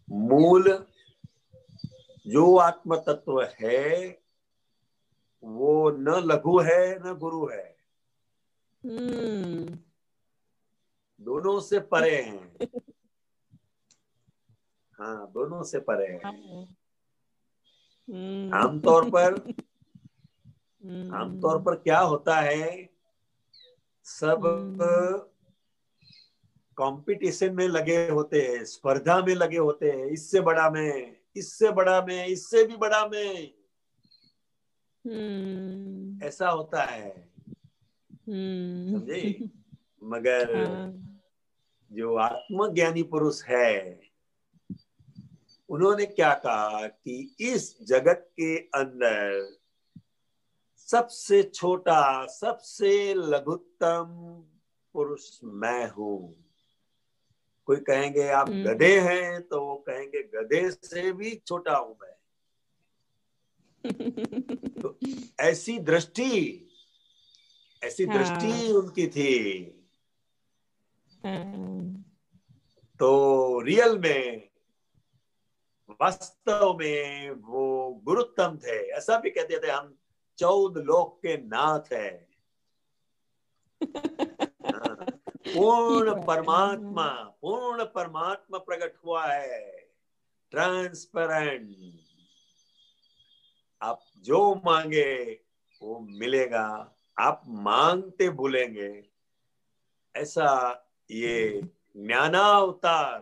मूल जो आत्म तत्व है वो न लघु है न गुरु है, दोनों से परे हैं। हाँ, दोनों से परे हैं। आमतौर पर क्या होता है, सब कंपटीशन में लगे होते हैं, स्पर्धा में लगे होते हैं, इससे बड़ा मैं, इससे बड़ा मैं, इससे भी बड़ा मैं, ऐसा होता है, समझे। मगर जो आत्मज्ञानी पुरुष है उन्होंने क्या कहा कि इस जगत के अंदर सबसे छोटा, सबसे लघुत्तम पुरुष मैं हूं। कोई कहेंगे आप गधे हैं, तो वो कहेंगे गधे से भी छोटा हूं मैं। तो ऐसी दृष्टि उनकी थी। तो रियल में, वास्तव में वो गुरुत्तम थे। ऐसा भी कहते थे, हम 14 लोक के नाथ है। पूर्ण परमात्मा प्रकट हुआ है, ट्रांसपेरेंट। आप जो मांगे वो मिलेगा, आप मांगते भूलेंगे। ऐसा ये ज्ञानावतार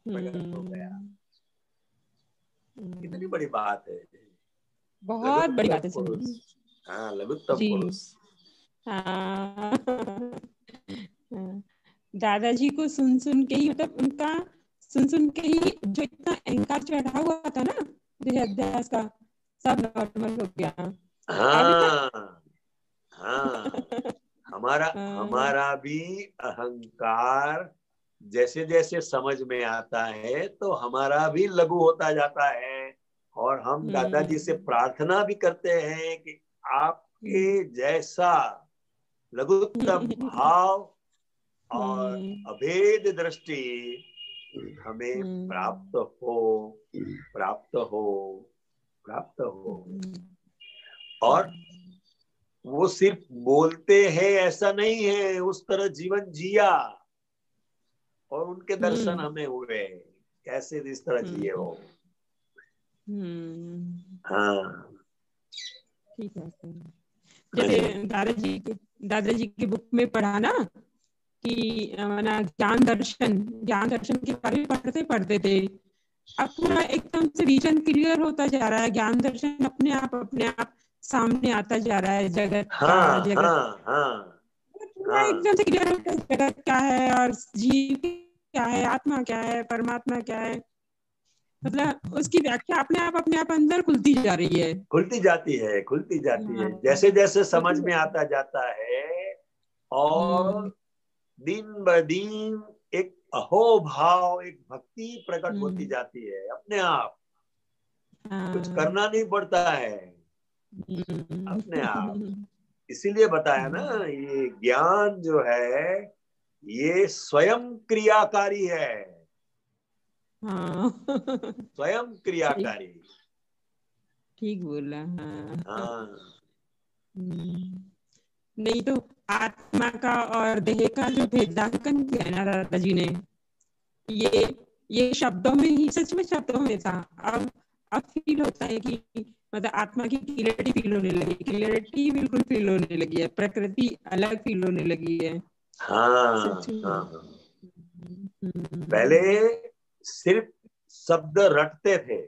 प्रकट हो गया। कितनी बड़ी बात है, बहुत बड़ी बात है। हाँ, लघुत्तम पुरुष। दादाजी को सुन के ही, मतलब उनका सुन के ही जो इतना अहंकार चढ़ा हुआ था ना देहाध्यास का, सब नॉर्मल हो गया। हाँ, हमारा भी अहंकार जैसे जैसे समझ में आता है तो हमारा भी लघु होता जाता है। और हम दादाजी से प्रार्थना भी करते हैं कि आपके जैसा लघुत्तम भाव और अभेद दृष्टि हमें प्राप्त हो, प्राप्त हो, प्राप्त हो। और वो सिर्फ बोलते हैं ऐसा नहीं है, उस तरह जीवन जिया और उनके दर्शन हमें हुए, कैसे इस तरह जिए हो। हाँ ठीक है। जैसे दादाजी की बुक में पढ़ा ना कि माना ज्ञान दर्शन के बारे में पढ़ते थे। अब पूरा एकदम से विजन क्लियर होता जा रहा है, ज्ञान दर्शन अपने आप सामने आता जा रहा है। जगत पूरा एकदम से क्लियर होता है, जगत क्या है और जीव क्या है, आत्मा क्या है, परमात्मा क्या है। मतलब उसकी व्याख्या अपने आप अंदर खुलती जा रही है, खुलती जाती है। जैसे जैसे समझ में आता जाता है और दिन ब दिन एक अहोभाव, एक भक्ति प्रकट होती जाती है अपने आप। कुछ करना नहीं पड़ता है, अपने आप। इसीलिए बताया ना, ये ज्ञान जो है ये स्वयं क्रियाकारी है। स्वयं क्रियाकारी। ठीक बोला। नहीं तो आत्मा का और देह का जो भेदांकन किया ना दादाजी ने, ये शब्दों में ही, सच में शब्दों में था। अब फील होता है कि मतलब आत्मा की क्लियरिटी फील होने लगी, क्लियरिटी बिल्कुल फील होने लगी है, प्रकृति अलग फील होने लगी है। पहले सिर्फ शब्द रटते थे,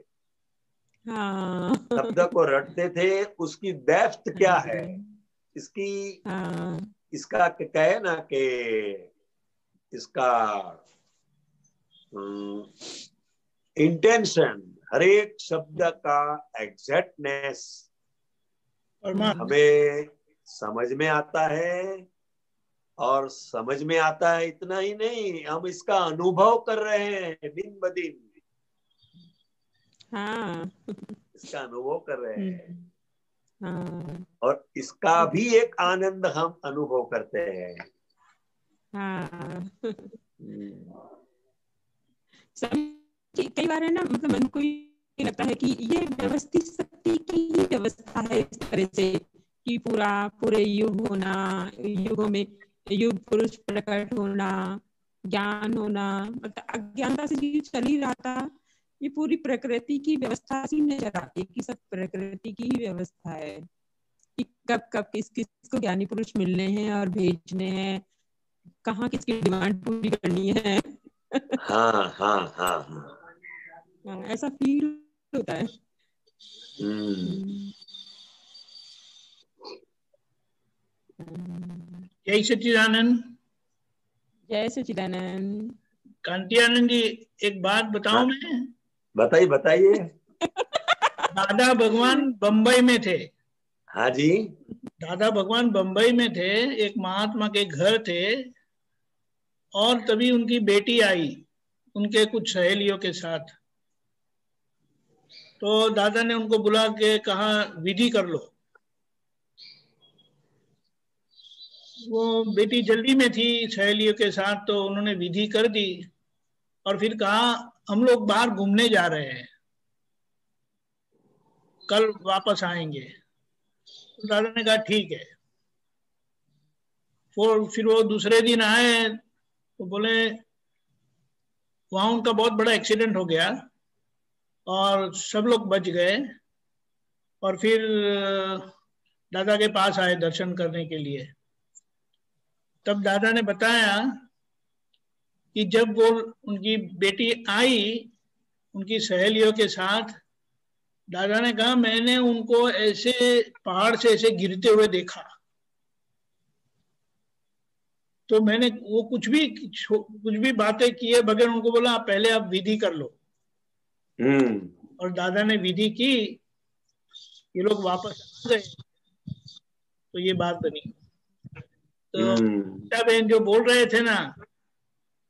शब्द को रटते थे, उसकी डेप्थ क्या है, इसकी इसका कहे ना कि इसका इंटेंशन, हर एक शब्द का एग्जैक्टनेस हमें समझ में आता है। और समझ में आता है इतना ही नहीं, हम इसका अनुभव कर रहे हैं दिन ब दिन। इसका अनुभव कर रहे हैं और इसका भी एक आनंद हम अनुभव करते हैं। कई बार है ना, मतलब मन को ये लगता है कि ये व्यवस्थित शक्ति की ही व्यवस्था है इस तरह से कि पूरे युग होना, युगों में युग पुरुष प्रकट होना, ज्ञान होना, मतलब अज्ञानता से जो चल ही रहा था, ये पूरी प्रकृति की व्यवस्था सी नजर आती है कि सब प्रकृति की ही व्यवस्था है कि कब किस को ज्ञानी पुरुष मिलने हैं और भेजने हैं, कहाँ किसकी डिमांड पूरी करनी है। ऐसा फील होता है। जय सच्चिदानंद। जय सच्चिदानंद। कांति आनंद जी, एक बात बताऊं मैं? बताइए। दादा भगवान बंबई में थे। हाँ जी। दादा भगवान बंबई में थे, एक महात्मा के घर थे, और तभी उनकी बेटी आई उनके कुछ सहेलियों के साथ। तो दादा ने उनको बुला के कहा विधि कर लो। वो बेटी जल्दी में थी सहेलियों के साथ, तो उन्होंने विधि कर दी और फिर कहा हम लोग बाहर घूमने जा रहे हैं, कल वापस आएंगे। तो दादा ने कहा ठीक है। फिर वो दूसरे दिन आए तो बोले वहां उनका बहुत बड़ा एक्सीडेंट हो गया और सब लोग बच गए। और फिर दादा के पास आए दर्शन करने के लिए। तब दादा ने बताया कि जब वो उनकी बेटी आई उनकी सहेलियों के साथ, दादा ने कहा मैंने उनको ऐसे पहाड़ से ऐसे गिरते हुए देखा, तो मैंने वो कुछ भी बातें किए बगैर उनको बोला पहले आप विधि कर लो। और दादा ने विधि की, ये लोग वापस आ गए, तो ये बात बनी। तो बहन जो बोल रहे थे ना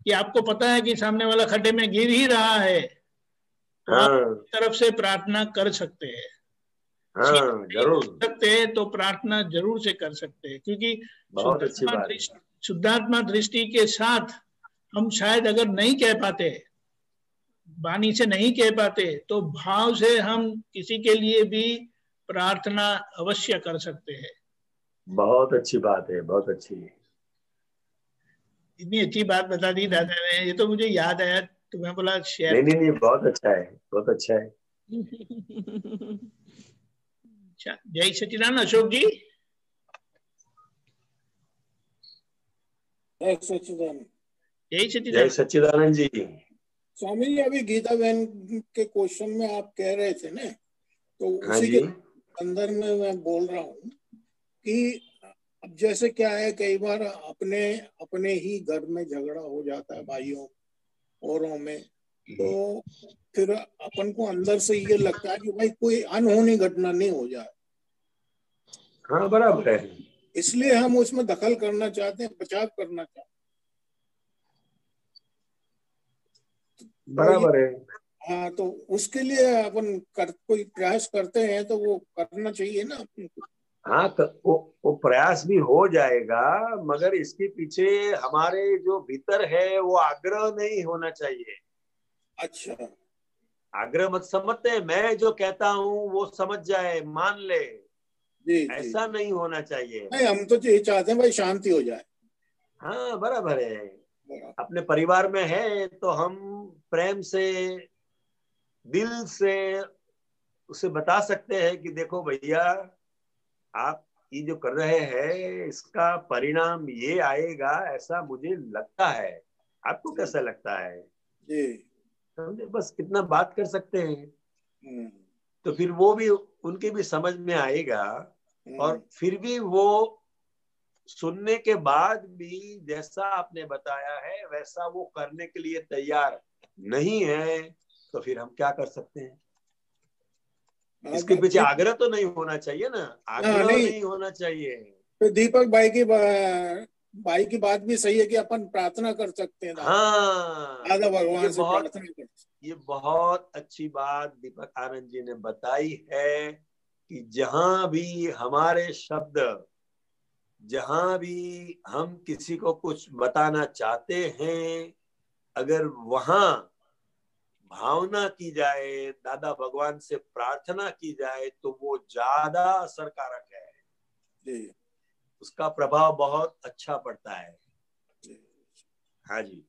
कि आपको पता है कि सामने वाला खड्डे में गिर ही रहा है, तो आप तरफ से प्रार्थना कर सकते हैं। जरूर सकते हैं तो प्रार्थना जरूर से कर सकते हैं, क्योंकि शुद्धात्मा दृष्टि के साथ हम शायद अगर नहीं कह पाते वाणी से नहीं कह पाते तो भाव से हम किसी के लिए भी प्रार्थना अवश्य कर सकते हैं। बहुत अच्छी बात है, बहुत अच्छी। इतनी अच्छी बात बता दी दादा ने, ये तो मुझे याद आया तो मैं बोला शेयर। नहीं नहीं नहीं, बहुत अच्छा है, बहुत अच्छा है। अच्छा, जय सच्चिदानंद। अशोक जी। जय सच्चिदानंद। जय जय सच्चिदानंद। सच्चिदानंद जी। स्वामी जी, अभी गीता बहन के क्वेश्चन में आप कह रहे थे ना, तो हाँ उसी जी। के अंदर में मैं बोल रहा हूँ कि अब जैसे क्या है, कई बार अपने अपने ही घर में झगड़ा हो जाता है भाइयों औरों में, तो फिर अपन को अंदर से ये लगता है कि भाई कोई अनहोनी घटना नहीं हो जाए, हाँ बराबर है। इसलिए हम उसमें दखल करना चाहते हैं, बचाव करना चाहते हैं। बराबर है। हाँ, तो उसके लिए अपन कोई प्रयास करते हैं तो वो करना चाहिए ना अपन को। हाँ, वो प्रयास भी हो जाएगा, मगर इसके पीछे हमारे जो भीतर है वो आग्रह नहीं होना चाहिए। अच्छा, आग्रह मत समझते, मैं जो कहता हूँ वो समझ जाए, मान ले, जी जी। ऐसा नहीं होना चाहिए। नहीं, हम तो ये चाहते हैं भाई शांति हो जाए। हाँ बराबर है। बराबर। अपने परिवार में है तो हम प्रेम से, दिल से उसे बता सकते हैं कि देखो भैया, आप ये जो कर रहे हैं इसका परिणाम ये आएगा, ऐसा मुझे लगता है, आपको कैसा लगता है? जी। समझे, बस कितना बात कर सकते हैं। हम्म, तो फिर वो भी, उनके भी समझ में आएगा, और फिर भी वो सुनने के बाद भी जैसा आपने बताया है वैसा वो करने के लिए तैयार नहीं है, तो फिर हम क्या कर सकते हैं? इसके पीछे आग्रह तो नहीं होना चाहिए ना, आग्रह नहीं होना चाहिए। तो दीपक भाई की बात भी सही है कि अपन प्रार्थना कर सकते हैं। हाँ, दादा भगवान से प्रार्थना कर सकते हैं। ये बहुत अच्छी बात दीपक आनंद जी ने बताई है कि जहां भी हमारे शब्द, जहां भी हम किसी को कुछ बताना चाहते हैं, अगर वहां भावना की जाए, दादा भगवान से प्रार्थना की जाए, तो वो ज्यादा असरकारक है जी। उसका प्रभाव बहुत अच्छा पड़ता है जी। हाँ जी,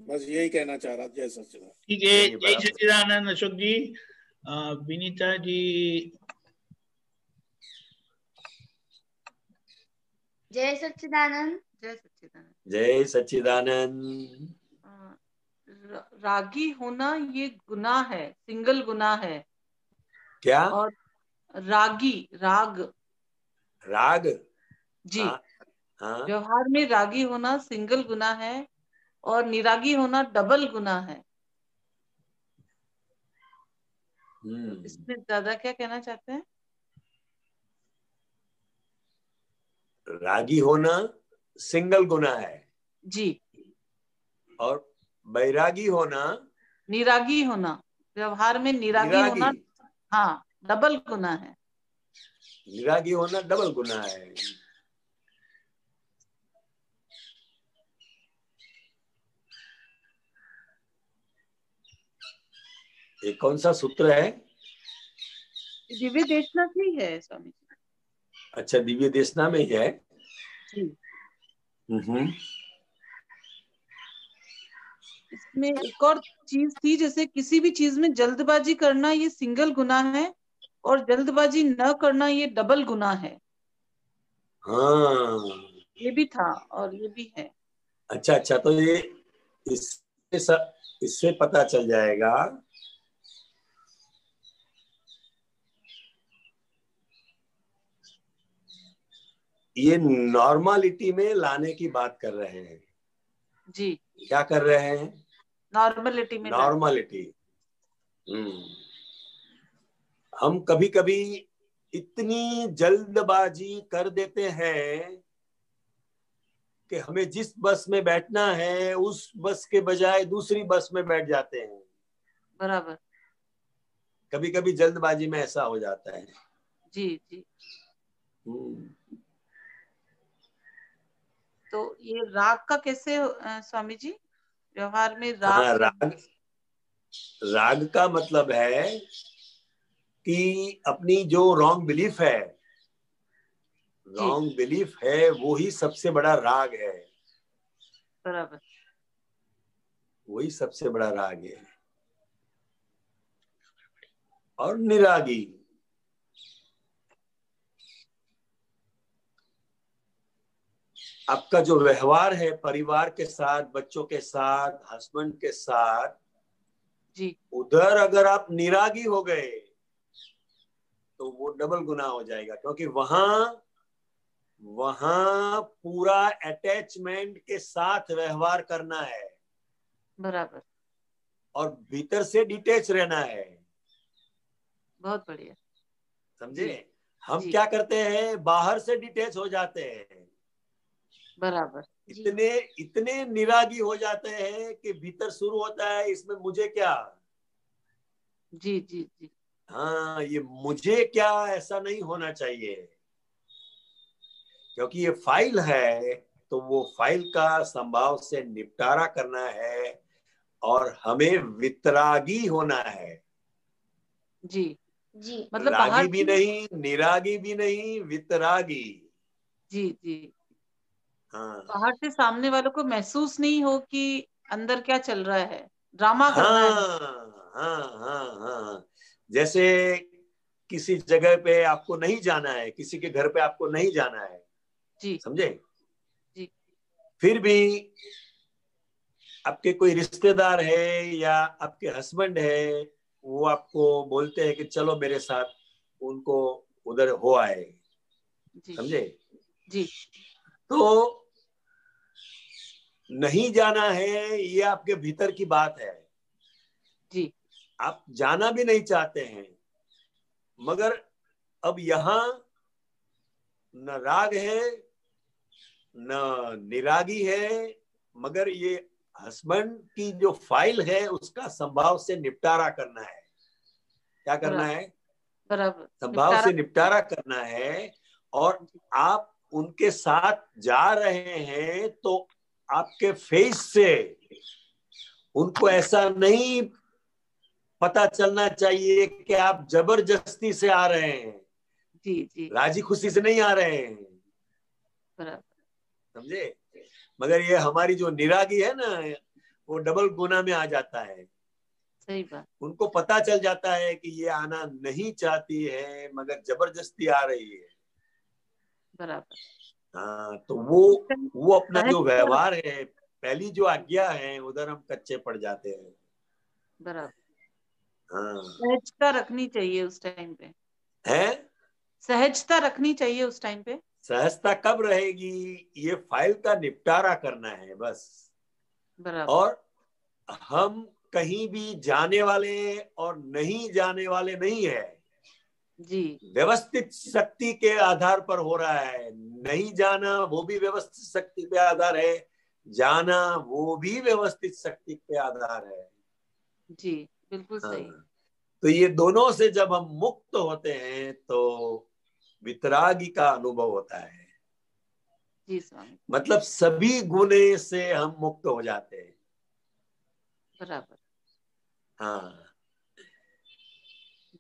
बस यही कहना चाह रहा था। जय सच्चिदानंद। ठीक है, जय सच्चिदानंद अशोक जी। विनीता जी। जय सच्चिदानंद। जय सच्चिदानंद। जय सच्चिदानंद। रागी होना ये गुनाह है, सिंगल गुनाह है क्या? और राग जी। हाँ। व्यवहार में रागी होना सिंगल गुनाह है और निरागी होना डबल गुनाह है। इसमें दादा क्या कहना चाहते हैं? रागी होना सिंगल गुनाह है जी, और बैरागी होना, निरागी होना, व्यवहार में निरागी होना, हाँ, डबल गुनाह है। निरागी होना डबल गुनाह है। ये कौन सा सूत्र है? दिव्य देशना से ही है स्वामी जी। अच्छा, दिव्य देशना में ही है जी। इसमें एक और चीज थी, जैसे किसी भी चीज में जल्दबाजी करना ये सिंगल गुनाह है और जल्दबाजी न करना ये डबल गुनाह है। हाँ, ये भी था और ये भी है। अच्छा, तो ये इससे पता चल जाएगा ये नॉर्मलिटी में लाने की बात कर रहे हैं जी। क्या कर रहे हैं? नॉर्मलिटी में, नॉर्मलिटी। हम कभी कभी इतनी जल्दबाजी कर देते हैं कि हमें जिस बस में बैठना है उस बस के बजाय दूसरी बस में बैठ जाते हैं। बराबर। कभी कभी जल्दबाजी में ऐसा हो जाता है जी जी। तो ये राग का कैसे स्वामी जी? व्यवहार में हाँ, राग राग का मतलब है कि अपनी जो रॉन्ग बिलीफ है, रॉन्ग बिलीफ है, वो ही सबसे बड़ा राग है। बराबर। वही सबसे बड़ा राग है। और निरागी, आपका जो व्यवहार है परिवार के साथ, बच्चों के साथ, हस्बैंड के साथ जी, उधर अगर आप निरागी हो गए तो वो डबल गुनाह हो जाएगा, क्योंकि वहां पूरा अटैचमेंट के साथ व्यवहार करना है बराबर। और भीतर से डिटेच रहना है। बहुत बढ़िया। समझे? हम क्या करते हैं, बाहर से डिटेच हो जाते हैं, बराबर। इतने निरागी हो जाते हैं कि भीतर शुरू होता है इसमें मुझे क्या। जी जी जी। हाँ, ये मुझे क्या, ऐसा नहीं होना चाहिए, क्योंकि ये फाइल है तो वो फाइल का संभाव से निपटारा करना है और हमें वितरागी होना है। जी मतलब रागी भी नहीं, निरागी भी नहीं, वितरागी। जी जी। हाँ, बाहर से सामने वालों को महसूस नहीं हो कि अंदर क्या चल रहा है, ड्रामा करना है। हाँ हाँ हाँ। जैसे किसी जगह पे आपको नहीं जाना है, किसी के घर पे आपको नहीं जाना है, जी, समझे? जी। फिर भी आपके कोई रिश्तेदार है या आपके हस्बैंड है, वो आपको बोलते हैं कि चलो मेरे साथ, उनको उधर हो आए, समझे? जी। तो नहीं जाना है, ये आपके भीतर की बात है। जी। आप जाना भी नहीं चाहते हैं, मगर अब यहाँ न राग है न निरागी है, मगर ये हस्बैंड की जो फाइल है उसका संभाव से निपटारा करना है। क्या करना है? बराबर। संभाव से निपटारा करना है। और आप उनके साथ जा रहे हैं तो आपके फेस से उनको ऐसा नहीं पता चलना चाहिए कि आप जबरदस्ती से आ रहे हैं। जी जी। राजी खुशी से नहीं आ रहे हैं, बराबर। समझे? मगर ये हमारी जो निरागी है ना, वो डबल गुना में आ जाता है। सही बात। उनको पता चल जाता है कि ये आना नहीं चाहती है मगर जबरदस्ती आ रही है। बराबर। हाँ, तो वो अपना जो व्यवहार है, पहली जो आज्ञा है, उधर हम कच्चे पड़ जाते हैं। बराबर। हाँ, सहजता रखनी चाहिए उस टाइम पे। है? सहजता रखनी चाहिए उस टाइम पे। सहजता कब रहेगी? ये फाइल का निपटारा करना है बस। बराबर। और हम कहीं भी जाने वाले और नहीं जाने वाले नहीं है। जी। व्यवस्थित शक्ति के आधार पर हो रहा है। नहीं जाना वो भी व्यवस्थित शक्ति पे आधार है, जाना वो भी व्यवस्थित शक्ति पे आधार है। जी, बिल्कुल सही। तो ये दोनों से जब हम मुक्त होते हैं तो वितरागी का अनुभव होता है। जी स्वामी। मतलब सभी गुणे से हम मुक्त हो जाते हैं। बराबर। हाँ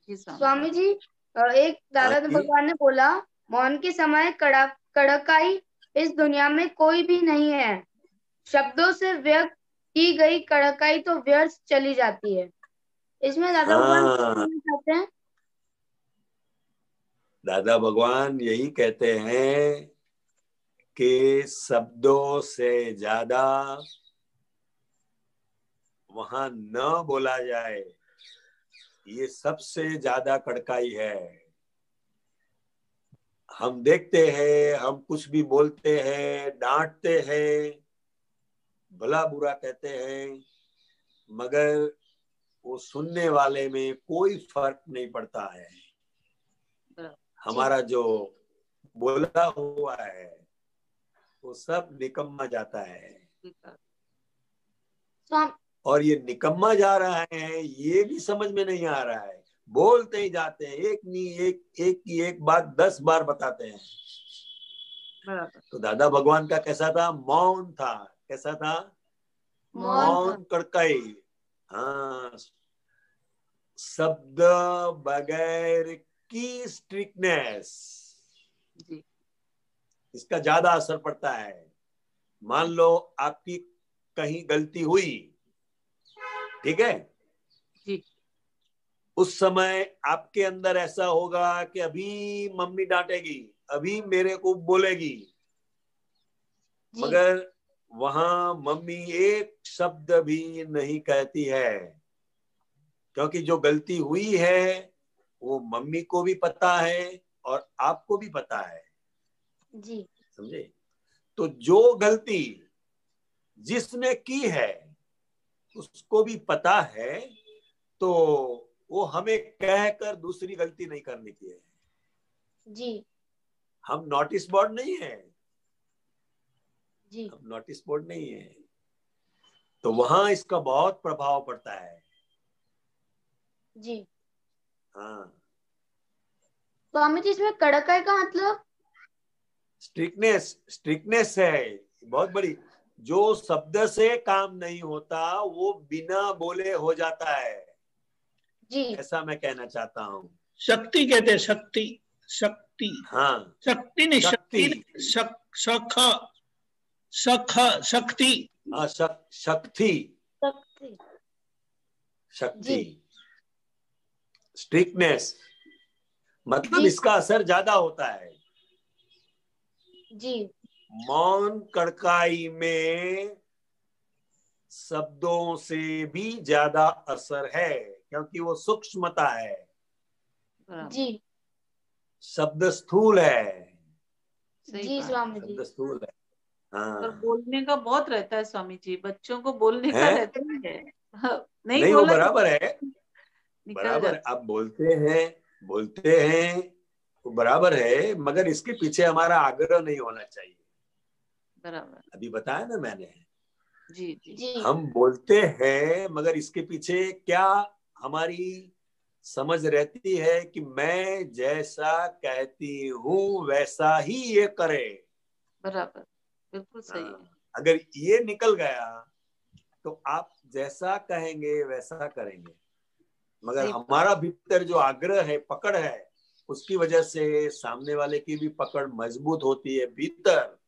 जी स्वामी जी, एक दादा भगवान ने बोला, मौन के समय कड़काई इस दुनिया में कोई भी नहीं है। शब्दों से व्यक्त की गई कड़काई तो व्यर्थ चली जाती है। इसमें दादा भगवान क्या कहना चाहते हैं? दादा भगवान यही कहते हैं कि शब्दों से ज्यादा वहां न बोला जाए, ये सबसे ज्यादा कड़काई है। हम देखते हैं, हम कुछ भी बोलते हैं, डांटते हैं, भला बुरा कहते हैं, मगर वो सुनने वाले में कोई फर्क नहीं पड़ता है। हमारा जो बोला हुआ है वो सब निकम्मा जाता है। और ये निकम्मा जा रहा है, ये भी समझ में नहीं आ रहा है। बोलते ही जाते हैं, एक नहीं एक की एक बात 10 बार बताते हैं। तो दादा भगवान का कैसा था? मौन था। कैसा था? मौन कड़काई। हाँ, शब्द बगैर की स्ट्रिक्टनेस, जी इसका ज्यादा असर पड़ता है। मान लो आपकी कहीं गलती हुई, ठीक है, जी उस समय आपके अंदर ऐसा होगा कि अभी मम्मी डांटेगी, अभी मेरे को बोलेगी, मगर वहां मम्मी एक शब्द भी नहीं कहती है, क्योंकि जो गलती हुई है वो मम्मी को भी पता है और आपको भी पता है। जी समझे? तो जो गलती जिसने की है उसको भी पता है, तो वो हमें कहकर दूसरी गलती नहीं करने की है। जी हम नोटिस बोर्ड नहीं है, जी हम नोटिस बोर्ड नहीं है, तो वहां इसका बहुत प्रभाव पड़ता है। जी। हाँ, स्वामी जी, इसमें कड़काई का मतलब स्ट्रिक्टनेस है बहुत बड़ी। जो शब्द से काम नहीं होता वो बिना बोले हो जाता है, जी, ऐसा मैं कहना चाहता हूँ। शक्ति कहते हैं, शक्ति, शक्ति। हाँ, शक्ति नहीं, शक्ति, शक्ति। हाँ, शक्ति, स्ट्रिक्टनेस, मतलब इसका असर ज्यादा होता है। जी। मौन कड़काई में शब्दों से भी ज्यादा असर है, क्योंकि वो सूक्ष्मता है। जी। शब्द स्थूल है। जी स्वामी जी। शब्द स्थूल है। हाँ, पर बोलने का बहुत रहता है स्वामी जी, बच्चों को बोलने का रहता ही है। नहीं वो बराबर है, बराबर। जाता। आप बोलते हैं वो बराबर है, मगर इसके पीछे हमारा आग्रह नहीं होना चाहिए। बराबर, अभी बताया ना मैंने। जी जी। हम बोलते हैं मगर इसके पीछे क्या हमारी समझ रहती है कि मैं जैसा कहती हूँ वैसा ही ये करे। बराबर, बिल्कुल सही है। अगर ये निकल गया तो आप जैसा कहेंगे वैसा करेंगे, मगर हमारा भीतर जो आग्रह है, पकड़ है, उसकी वजह से सामने वाले की भी पकड़ मजबूत होती है भीतर,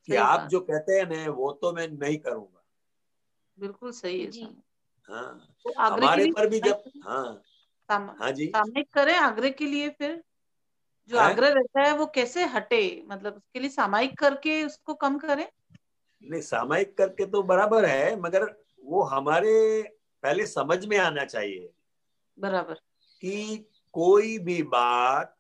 कि आप जो कहते हैं ना वो तो मैं नहीं करूंगा। बिल्कुल सही है जी। हाँ, तो हमारे पर भी जब हाँ जी, सामयिक करें आग्रह के लिए, फिर जो आग्रह रहता है वो कैसे हटे, मतलब उसके लिए सामयिक करके उसको कम करें। नहीं, सामयिक करके तो बराबर है, मगर वो हमारे पहले समझ में आना चाहिए। बराबर, कि कोई भी बात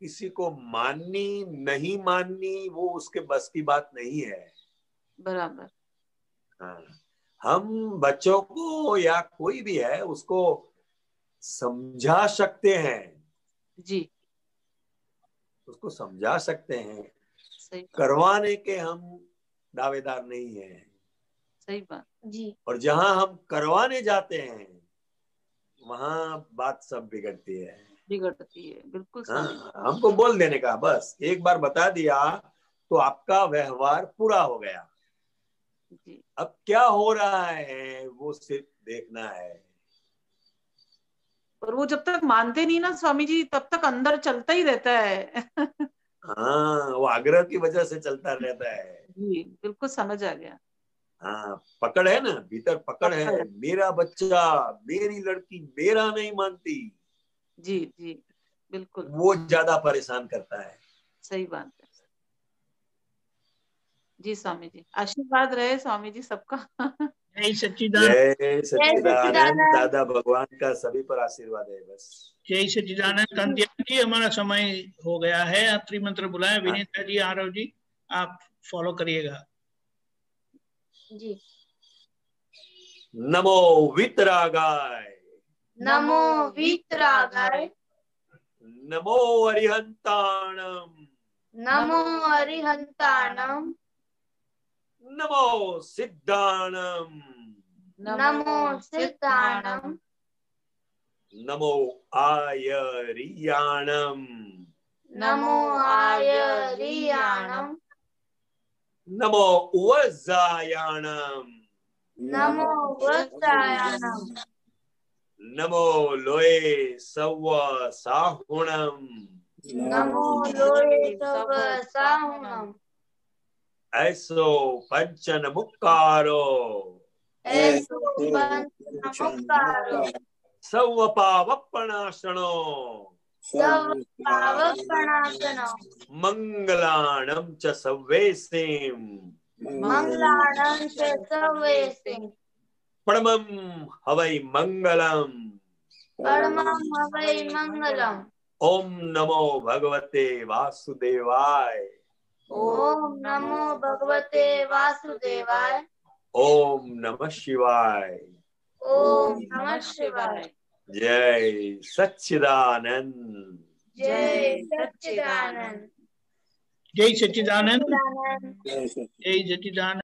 किसी को माननी नहीं माननी वो उसके बस की बात नहीं है। बराबर। हाँ, हम बच्चों को या कोई भी है उसको समझा सकते हैं जी, उसको समझा सकते हैं, सही बात। करवाने के हम दावेदार नहीं है। सही बात जी। और जहां हम करवाने जाते हैं वहां बात सब बिगड़ती है, बिल्कुल। हाँ, हमको बोल देने का, बस एक बार बता दिया तो आपका व्यवहार पूरा हो गया। जी। अब क्या हो रहा है वो सिर्फ देखना है। और वो जब तक मानते नहीं ना स्वामी जी, तब तक अंदर चलता ही रहता है। हाँ, वो आग्रह की वजह से चलता रहता है। जी, बिल्कुल समझ आ गया। हाँ, पकड़ है ना, भीतर पकड़ है। मेरा बच्चा, मेरी लड़की मेरा नहीं मानती। जी जी, बिल्कुल, वो ज्यादा परेशान करता है। सही बात है जी। स्वामी जी आशीर्वाद रहे स्वामी जी सबका। जय सच्चिदानंद। जय सच्चिदानंद। दादा भगवान का सभी पर आशीर्वाद है। बस जय सच्चिदानंद। कांतियान जी, हमारा समय हो गया है, आप त्रिमंत्र बुलाए। विनीता जी, आरव जी, आप फॉलो करिएगा। जी। नमो वितरागाय, नमो वितरागाय, नमो अरिहंताणम, नमो अरिहंताणम, नमो सिद्धाणम, नमो सिद्धाणम, नमो आयरियाणम, नमो आयरियाणम, नमो वज्रायाणम, नमो वत्सायनम। नमो लोए सव्व साहुणम। नमो लोए सव साहुणम। ऐसो पंचन मुक्कारो। ऐसो पंचमुक्कारो। सव्व पावपणाशनो। सव पावपणासनो। मंगलाणं च सव्वेसिं। मंगलाणं च सव्वेसिं। परमं हवै मंगलम्। परमं हवै मंगलम्। ओम नमो भगवते वासुदेवाय। ओम नमो भगवते वासुदेवाय। ओम नमः शिवाय। ओम नमः शिवाय। जय सच्चिदानंद। जय सच्चिदानंद। जय सच्चिदानंद। सच्चिदानंद। जय सच्चिदानंद।